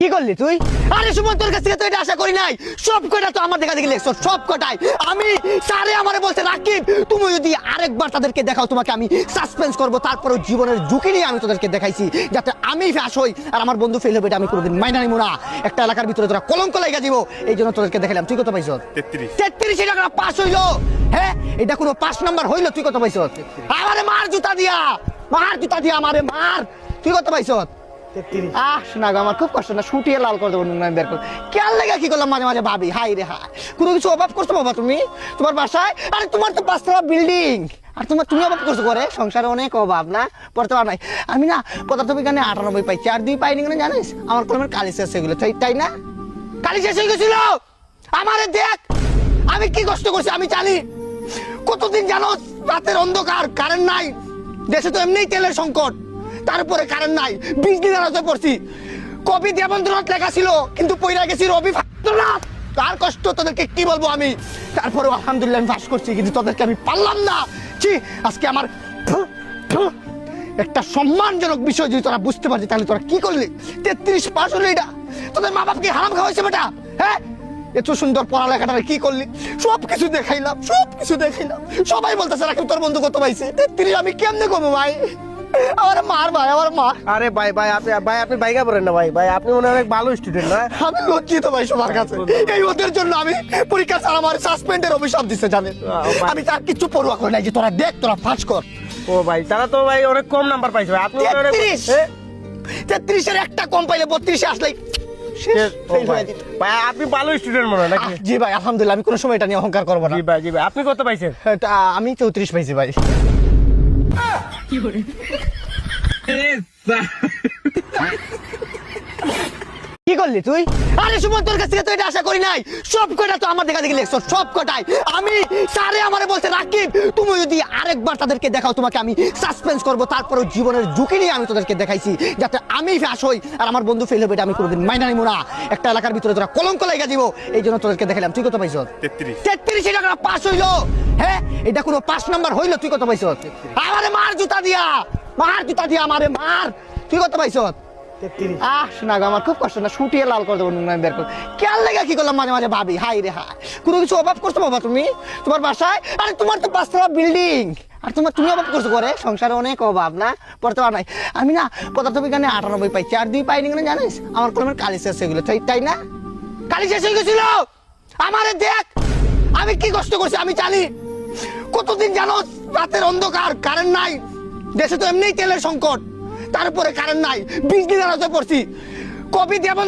কি করলি তুই? আরে সুমন, তোর কাছ থেকে তো এটা আশা করি নাই। সব কটা তো আমার দেখা দেখি লেখছো, সব কটাই। আমি স্যারে আমারে বলছে, রাকিব তুমি যদি আরেকবার তাদেরকে দেখাও তোমাকে আমি সাসপেন্স করব। তারপরে জীবনের ঝুঁকি নিয়ে আমি তোদেরকে দেখাইছি যাতে আমি ফ্যাস হই আর আমার বন্ধু ফেল হবে। এটা আমি কোনোদিন মাইনা নিব না। একটা এলাকার ভিতরে তোরা কলঙ্ক লাগা দিব, এই জন্য তোদেরকে দেখাইলাম। তুই কত পাইছ? 33 টাকা পাস হইলো। হ্যাঁ, এটা কোনো 5 নাম্বার হইলো? তুই কত পাইছ? আমারে মার জুতা দিয়া, মার জুতা দিয়া আমারে মার। তুই কত পাইছ? শোনা গো, আমার খুব কষ্ট না, শুটিয়ে লাল করে দেবো বের করে। কেন লেগে কি করলাম মাঝে মাঝে ভাবি, হাই রে হাই, কোনো কিছু অভাব করছো বাবা তুমি তোমার বাসায়? আরে তোমার তো 5তলা বিল্ডিং, আর তুমি অভাব করছো করে? সংসারে অনেক অভাব না, পড়তে পার নাই। আমি না পদার্থবিজ্ঞানে 98 পাইছি, আর 2 পাইনি কেন জানিস? আমার কলমের কালি শেষ হয়ে গেলো। তাই না? কালি শেষ হয়ে গেছিল। আমারে দেখ আমি কি কষ্ট করছি আমি জানি। কতদিন জানো, রাতের অন্ধকার, কারেন্ট নাই, দেশে তো এমনিই তেলের সংকট, তারপরে কারেন্ট নাই, বিজলি দাঁড়াতে পড়ছি। কবি দেবেন্দ্রনাথ লেখা ছিল কিন্তু পইরা গেছি রবীন্দ্রনাথ। তার কষ্ট তোদেরকে কি বলবো আমি। তারপরে আলহামদুলিল্লাহ আমি পাস করছি, কিন্তু তোদেরকে আমি পারলাম না। ছি, আজকে আমার একটা সম্মানজনক বিষয় যদি তোরা বুঝতে পারছি তাহলে তোরা কি করলি? 33 পাস হলো, এটা তোদের মা বাপকে হারাম খাওয়াইছে বেটা। হ্যাঁ, এত সুন্দর পড়ালেখাটা কি করলি? সবকিছু দেখাইলাম, সবকিছু দেখাইলাম। সবাই বলতেছে রাকিব তোর বন্ধু কত পাইছে। 33 আমি কেমনে কমবো ভাই? আমার মার ভাই, আমার মা। আরে ভাই আপনি বাইকা পড়েন না ভাই, আপনি মনে হয় অনেক ভালো স্টুডেন্ট না? আমি লজ্জিত ভাই সবার কাছে। এই ওদের জন্য আমি পরীক্ষা ছাড়া আমার সাসপেন্ডের অভিশাপ দিচ্ছে জানেন। আমি তার কিছু পড়ুয়া করে নাই যে তোরা দেখ, তোরা পাস কর। ও ভাই, তারা তো ভাই অনেক কম নাম্বার পাইছে ভাই। আপনি 33 এর একটা কম পাইলে 32 এ আসলেই ভাই আপনি ভালো স্টুডেন্ট মনে হয় নাকি? জি ভাই আলহামদুলিল্লাহ, আমি কোনো সময় এটা নিয়ে অহংকার করবো না। জি ভাই আপনি কত পাইছেন? আমি 34 পাইছি ভাই। কি করলি তুই? আরে সুমন, তোর কাছ থেকে তো এটা আশা করি নাই। সব কটা তো আমার দেখা দেখি লেখছো, সব কটাই। আমি স্যারে আমারে বলছে, রাকিব তুমি যদি আরেকবার তাদেরকে দেখাও তোমাকে আমি সাসপেন্স করব। তারপরে জীবনের ঝুঁকি নিয়ে আমি তোদেরকে দেখাইছি যাতে আমি ফ্যাস হই আর আমার বন্ধু ফেল হবে। এটা আমি কোনোদিন মাইনা নিব না। একটা এলাকার ভিতরে তোরা কলঙ্ক লাগা দিব, এই জন্য তোদেরকে দেখাইলাম। তুই কত পাইছ? 33 টাকা পাস হইলো। হ্যাঁ, এটা কোনো 5 নাম্বার হইলো? তুই কত পাইছ? আমারে মার জুতা দিয়া, মার জুতা দিয়া আমারে মার। তুই কত পাইছ? শোনা গো, আমার খুব কষ্ট না, শুটিয়ে লাল করে দেবো বের করে। কেন লেগে কি করলাম মাঝে মাঝে ভাবি, হাই রে হাই, কোনো কিছু অভাব করছো বাবা তুমি তোমার বাসায়? আরে তোমার তো 5তলা বিল্ডিং, আর তুমি অভাব করছো করে? সংসারে অনেক অভাব না, পড়তে পার নাই। আমি না পদার্থবিজ্ঞানে 98 পাইছি, আর 2 পাইনি কেন জানিস? আমার কলমের কালি শেষ হয়ে গেলো। তাই না? কালি শেষ হয়ে গেছিল। আমারে দেখ আমি কি কষ্ট করছি আমি জানি। কতদিন জানো, রাতের অন্ধকার, কারেন্ট নাই, দেশে তো এমনিই তেলের সংকট, তারপরে কারেন্ট নাই, বিজলি দাঁড়াতে পড়ছি। কবি দেবেন্দ্র